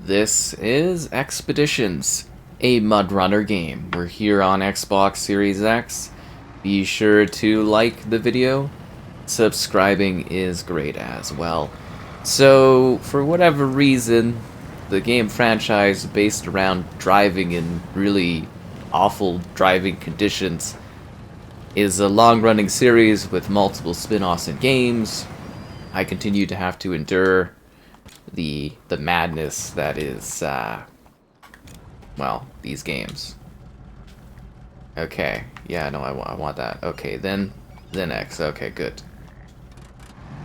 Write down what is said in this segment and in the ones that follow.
This is Expeditions, a MudRunner game. We're here on Xbox Series X. Be sure to like the video. Subscribing is great as well. So, for whatever reason, the game franchise based around driving in really awful driving conditions is a long-running series with multiple spin-offs and games. I continue to have to endure the madness that is, well, these games. Okay, yeah, no, I want that. Okay, then X. Okay, good.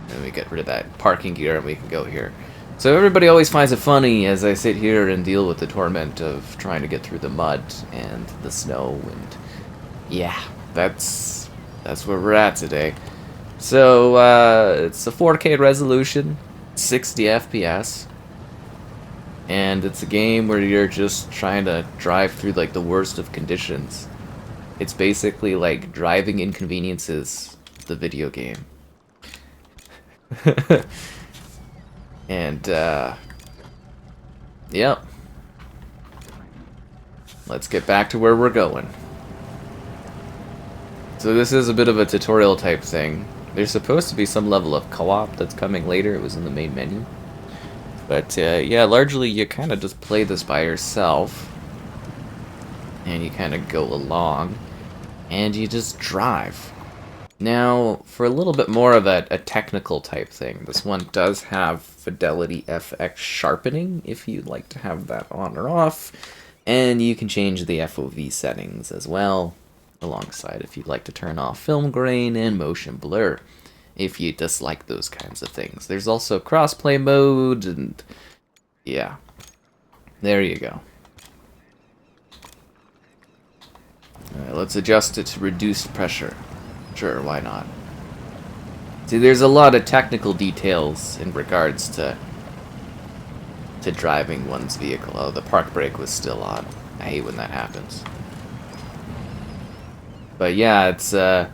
Then we get rid of that parking gear and we can go here. So everybody always finds it funny as I sit here and deal with the torment of trying to get through the mud and the snow, and yeah, that's where we're at today. So it's a 4K resolution, 60 FPS, and it's a game where you're just trying to drive through like the worst of conditions. It's basically like Driving Inconveniences, the video game. And yep. Let's get back to where we're going. So this is a bit of a tutorial type thing. There's supposed to be some level of co-op that's coming later. It was in the main menu. But yeah, largely you kind of just play this by yourself. And you kind of go along. And you just drive. Now, for a little bit more of a technical type thing, this one does have Fidelity FX sharpening, if you'd like to have that on or off. And you can change the FOV settings as well, alongside if you'd like to turn off film grain and motion blur, if you dislike those kinds of things. There's also crossplay mode, and yeah, there you go. Alright, let's adjust it to reduced pressure. Sure, why not? See, there's a lot of technical details in regards to driving one's vehicle. Oh, the park brake was still on. I hate when that happens. But yeah, it's a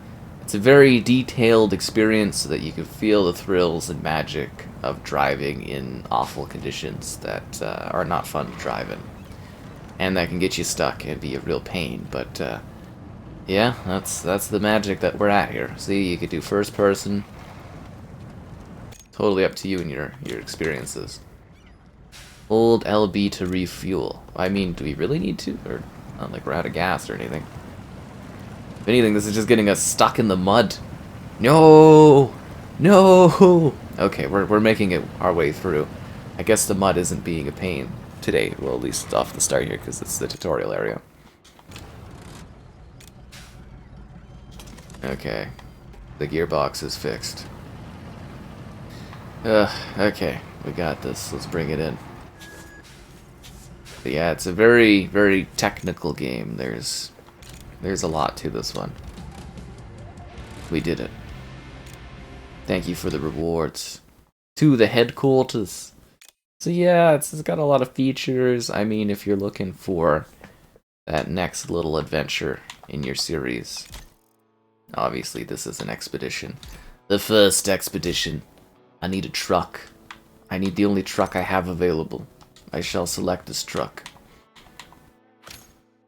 very detailed experience so that you can feel the thrills and magic of driving in awful conditions that are not fun to drive in. And that can get you stuck and be a real pain, but yeah, that's the magic that we're at here. See, you could do first person. Totally up to you and your experiences. Hold LB to refuel. I mean, do we really need to? Or not like we're out of gas or anything. If anything, this is just getting us stuck in the mud. No! No! Okay, we're making it our way through. I guess the mud isn't being a pain today. Well, at least off the start here, because it's the tutorial area. Okay. The gearbox is fixed. Okay. We got this. Let's bring it in. But yeah, it's a very, very technical game. There's a lot to this one. We did it. Thank you for the rewards. To the headquarters. So yeah, it's got a lot of features. I mean, if you're looking for that next little adventure in your series, obviously this is an expedition. The first expedition. I need a truck. I need the only truck I have available. I shall select this truck.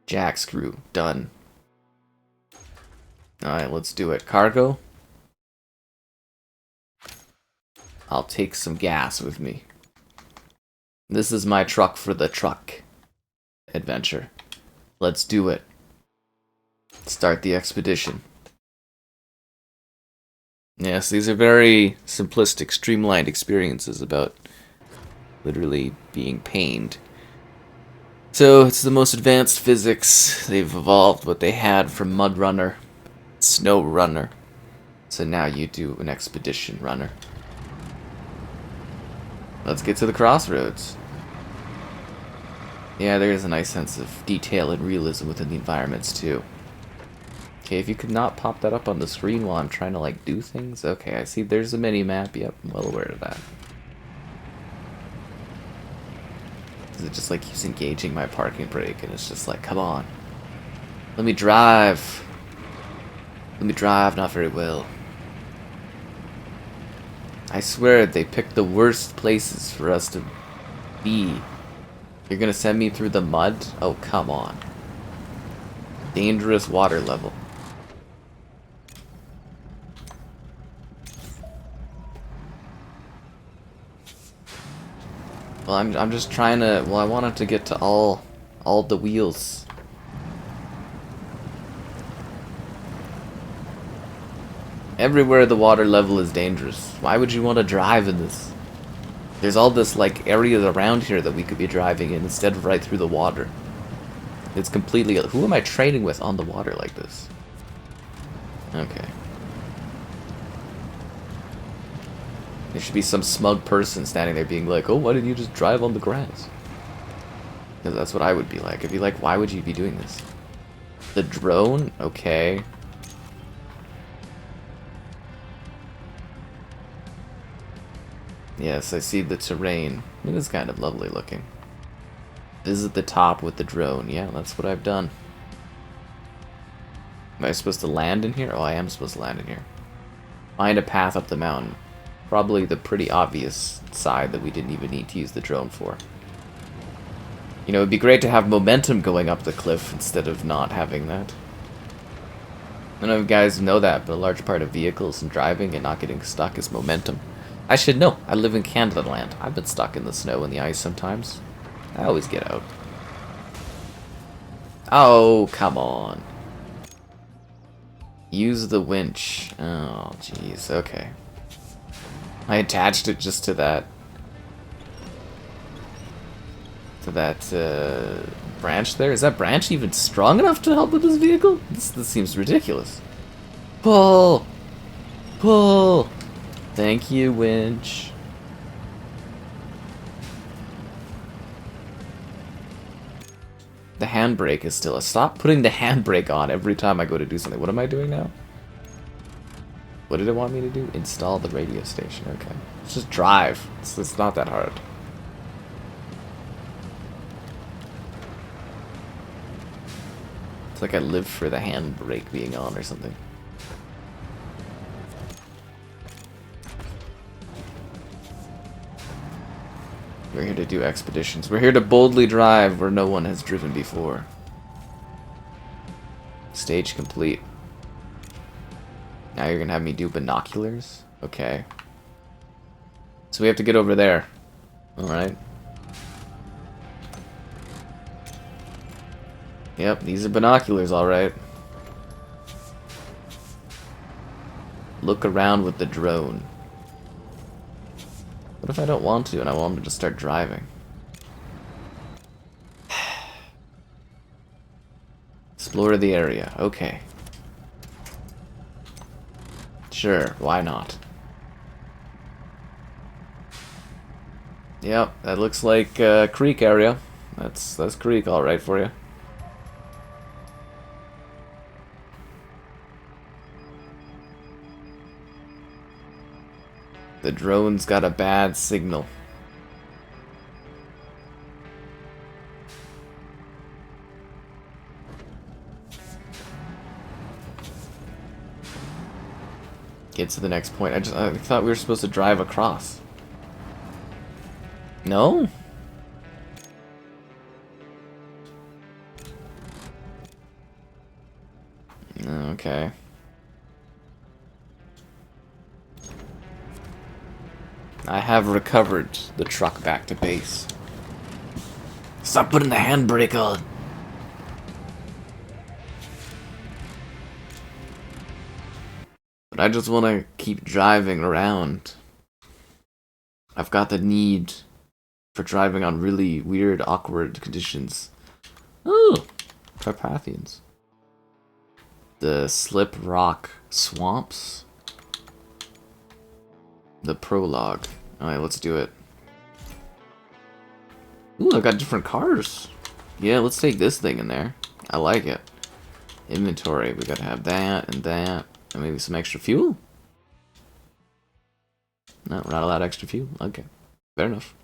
Jack screw. Done. Alright, let's do it. Cargo? I'll take some gas with me. This is my truck for the truck adventure. Let's do it. Start the expedition. Yes, these are very simplistic, streamlined experiences about literally being pained. So, it's the most advanced physics. They've evolved what they had from MudRunner, SnowRunner. So now you do an expedition runner. Let's get to the crossroads. Yeah, there is a nice sense of detail and realism within the environments, too. Okay, if you could not pop that up on the screen while I'm trying to, like, do things. Okay, I see there's a mini-map. Yep, I'm well aware of that. It just, like, keeps engaging my parking brake, and it's just like, come on. Let me drive. Let me drive not very well. I swear they picked the worst places for us to be You're gonna send me through the mud? Oh, come on. Dangerous water level. Well, I'm just trying to... Well, I wanted to get to all the wheels. Everywhere the water level is dangerous. Why would you want to drive in this? There's all this, like, areas around here that we could be driving in instead of right through the water. It's completely... Who am I trading with on the water like this? Okay. There should be some smug person standing there being like, oh, why didn't you just drive on the grass? Because that's what I would be like. I'd be like, why would you be doing this? The drone? Okay. Yes, I see the terrain. It is kind of lovely looking. Visit the top with the drone. Yeah, that's what I've done. Am I supposed to land in here? Oh, I am supposed to land in here. Find a path up the mountain. Probably the pretty obvious side that we didn't even need to use the drone for. You know, it'd be great to have momentum going up the cliff instead of not having that. I don't know if you guys know that, but a large part of vehicles and driving and not getting stuck is momentum. I should know. I live in Canada land. I've been stuck in the snow and the ice sometimes. I always get out. Oh, come on. Use the winch. Oh, jeez. Okay. I attached it just to that... branch there. Is that branch even strong enough to help with this vehicle? This seems ridiculous. Pull! Pull! Thank you, Winch. The handbrake is still a... Stop putting the handbrake on every time I go to do something. What am I doing now? What did it want me to do? Install the radio station. Okay. Let's just drive. It's not that hard. It's like I live for the handbrake being on or something. We're here to do expeditions. We're here to boldly drive where no one has driven before. Stage complete. Now you're gonna have me do binoculars? Okay. So we have to get over there. Alright. Yep, these are binoculars, alright. Look around with the drone. What if I don't want to and I want to just start driving? Explore the area. Okay. Sure, why not? Yep, that looks like creek area. That's creek alright for you. The drone's got a bad signal. Get to the next point. I thought we were supposed to drive across. No? Okay. I have recovered the truck back to base. Stop putting the handbrake on! But I just want to keep driving around. I've got the need for driving on really weird, awkward conditions. Oh! Carpathians. The Slip Rock Swamps. The Prologue. Alright, let's do it. Ooh, I've got different cars. Yeah, let's take this thing in there. I like it. Inventory, we gotta have that and that. And maybe some extra fuel? No, we're not allowed extra fuel? Okay. Fair enough.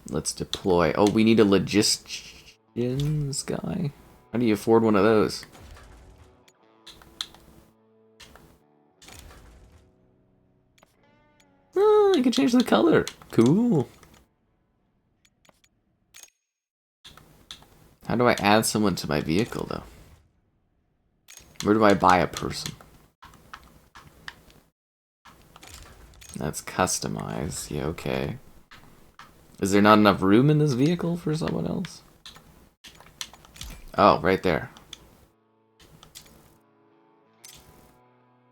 Let's deploy. Oh, we need a logisticians guy? How do you afford one of those? Oh, I can change the color. Cool. How do I add someone to my vehicle, though? Where do I buy a person? That's customize. Yeah, okay. Is there not enough room in this vehicle for someone else? Oh, right there.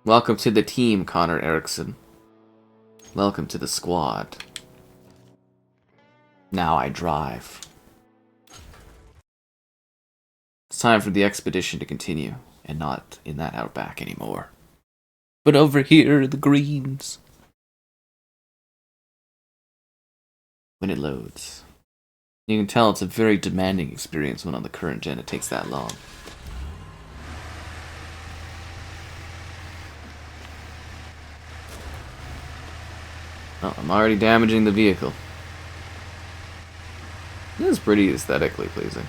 Welcome to the team, Connor Erickson. Welcome to the squad. Now I drive. It's time for the expedition to continue, and not in that outback anymore. But over here, the greens. When it loads. You can tell it's a very demanding experience when on the current gen it takes that long. Oh, I'm already damaging the vehicle. This is pretty aesthetically pleasing.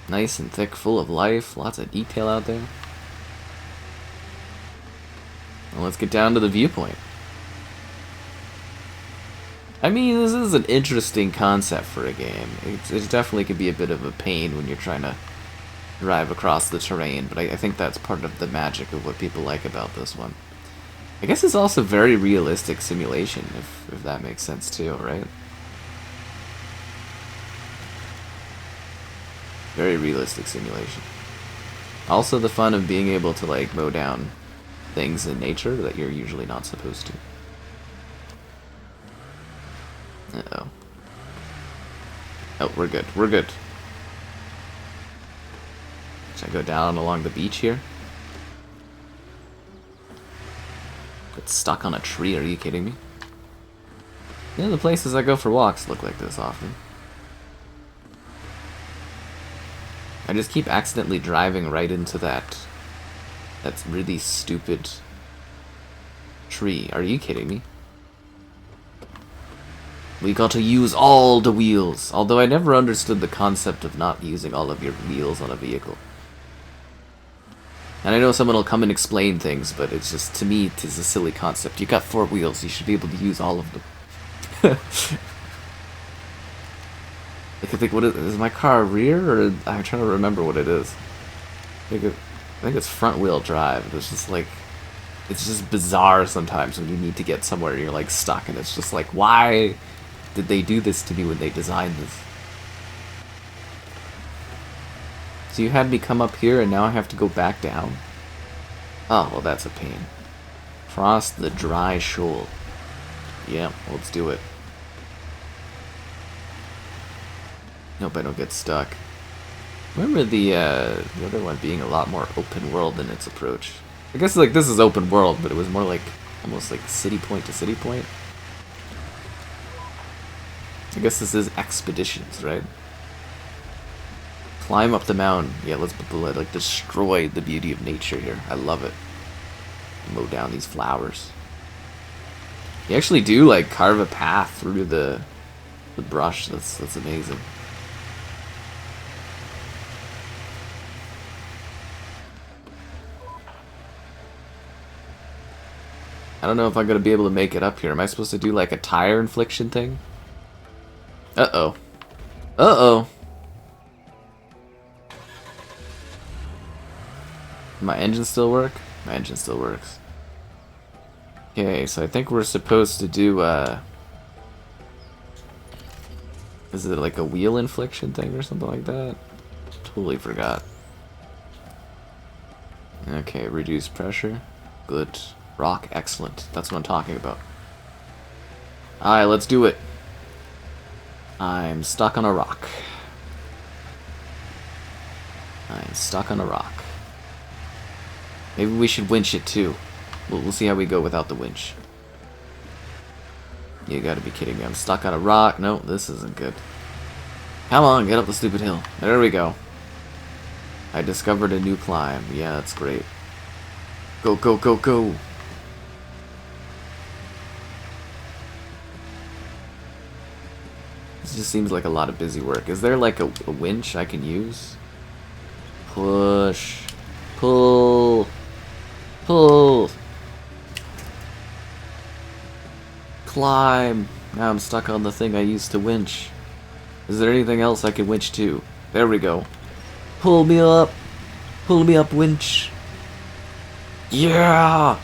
Nice and thick, full of life, lots of detail out there. Well, let's get down to the viewpoint. I mean, this is an interesting concept for a game. It definitely could be a bit of a pain when you're trying to drive across the terrain, but I think that's part of the magic of what people like about this one. I guess it's also very realistic simulation, if that makes sense too, right? Very realistic simulation. Also the fun of being able to like mow down things in nature that you're usually not supposed to. Uh-oh. Oh, we're good. We're good. Should I go down along the beach here? Get stuck on a tree, are you kidding me? Yeah, the places I go for walks look like this often. I just keep accidentally driving right into that's really stupid tree. Are you kidding me? We got to use all the wheels. Although I never understood the concept of not using all of your wheels on a vehicle. And I know someone will come and explain things, but it's just, to me, it is a silly concept. You got 4 wheels, you should be able to use all of them. I think, what is my car rear, or I'm trying to remember what it is. I think it's front wheel drive. It's just like, it's just bizarre sometimes when you need to get somewhere and you're like stuck, and it's just like, why did they do this to me when they designed this? So you had me come up here and now I have to go back down? Oh, well that's a pain. Cross the dry shoal. Yeah, let's do it. Hope I don't get stuck. Remember the other one being a lot more open world in its approach. I guess like this is open world, but it was more like almost like city point to city point. I guess this is expeditions, right? Climb up the mountain. Yeah, let's like destroy the beauty of nature here. I love it. Mow down these flowers. You actually do like carve a path through the brush. That's amazing. I don't know if I'm gonna be able to make it up here. Am I supposed to do like a tire infliction thing? Uh-oh. Uh-oh. My engine still work? My engine still works. Okay, so I think we're supposed to do, is it like a wheel infliction thing or something like that? Totally forgot. Okay, reduce pressure. Good. Rock, excellent. That's what I'm talking about. Alright, let's do it. I'm stuck on a rock. I'm stuck on a rock. Maybe we should winch it too. We'll see how we go without the winch. You gotta be kidding me. I'm stuck on a rock. No, this isn't good. Come on, get up the stupid hill. There we go. I discovered a new climb. Yeah, that's great. Go, go, go, go. This just seems like a lot of busy work. Is there like a winch I can use? Push. Pull. Pull. Climb! Now I'm stuck on the thing I used to winch. Is there anything else I can winch to? There we go. Pull me up! Pull me up, winch! Yeah!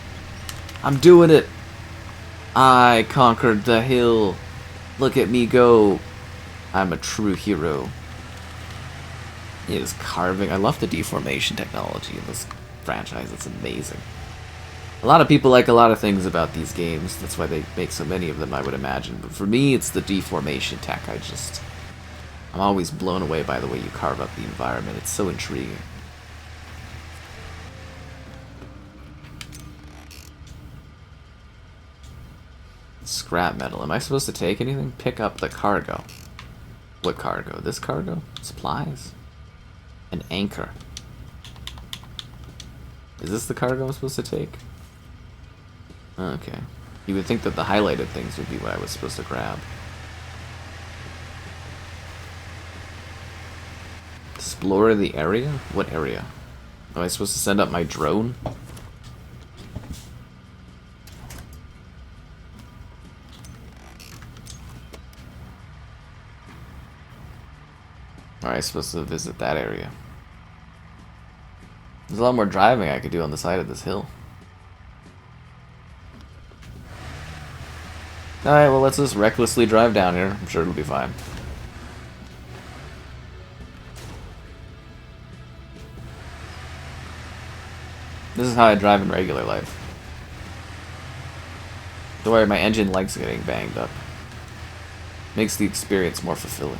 I'm doing it! I conquered the hill. Look at me go. I'm a true hero. It is carving. I love the deformation technology in this franchise. It's amazing. A lot of people like a lot of things about these games. That's why they make so many of them, I would imagine. But for me, it's the deformation tech. I'm always blown away by the way you carve up the environment. It's so intriguing. Scrap metal. Am I supposed to take anything? Pick up the cargo. What cargo? This cargo? Supplies? An anchor. Is this the cargo I'm supposed to take? Okay. You would think that the highlighted things would be what I was supposed to grab. Explore the area? What area? Am I supposed to send up my drone? Or am I supposed to visit that area? There's a lot more driving I could do on the side of this hill. Alright, well let's just recklessly drive down here. I'm sure it'll be fine. This is how I drive in regular life. Don't worry, my engine likes getting banged up. Makes the experience more fulfilling.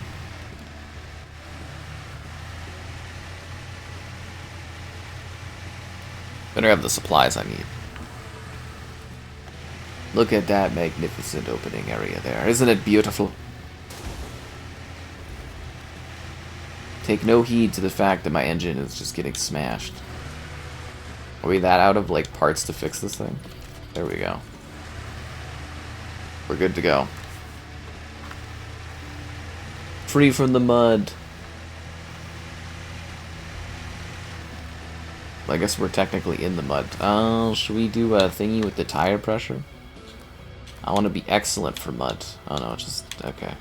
Better have the supplies I need. Look at that magnificent opening area there. Isn't it beautiful? Take no heed to the fact that my engine is just getting smashed. Are we that out of, like, parts to fix this thing? There we go. We're good to go. Free from the mud. I guess we're technically in the mud. Should we do a thingy with the tire pressure? I want to be excellent for mud. Oh no, it's just... okay.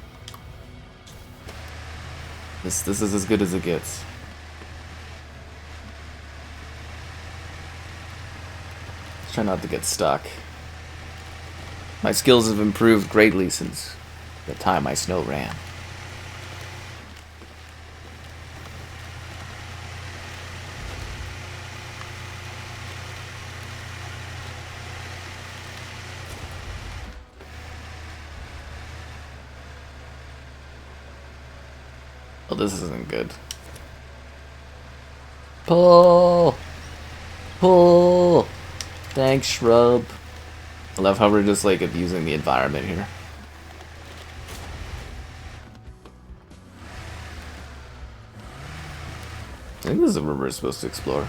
This is as good as it gets. Let's try not to get stuck. My skills have improved greatly since the time I snow ran. Well, this isn't good. Pull! Pull! Thanks, shrub. I love how we're just, like, abusing the environment here. I think this is where we're supposed to explore.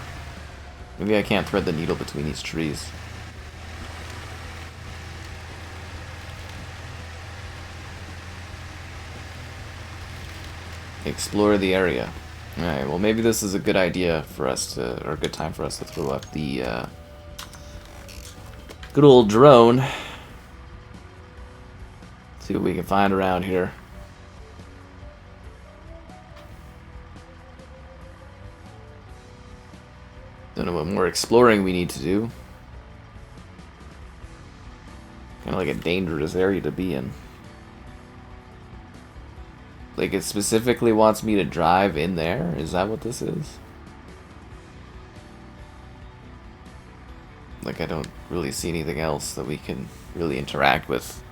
Maybe I can't thread the needle between these trees. Explore the area. Alright, well maybe this is a good idea for us to, or a good time for us to throw up the good old drone. See what we can find around here. Don't know what more exploring we need to do. Kind of like a dangerous area to be in. Like, it specifically wants me to drive in there? Is that what this is? Like, I don't really see anything else that we can really interact with.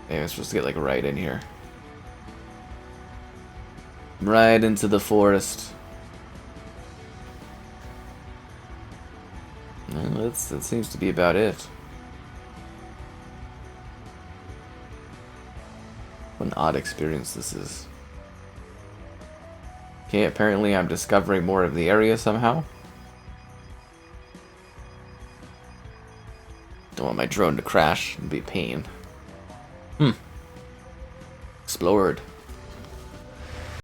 Maybe I'm supposed to get, like, right in here. Right into the forest. Well, that seems to be about it. What an odd experience this is. Okay, apparently I'm discovering more of the area somehow. Don't want my drone to crash. It'd be a pain. Explored.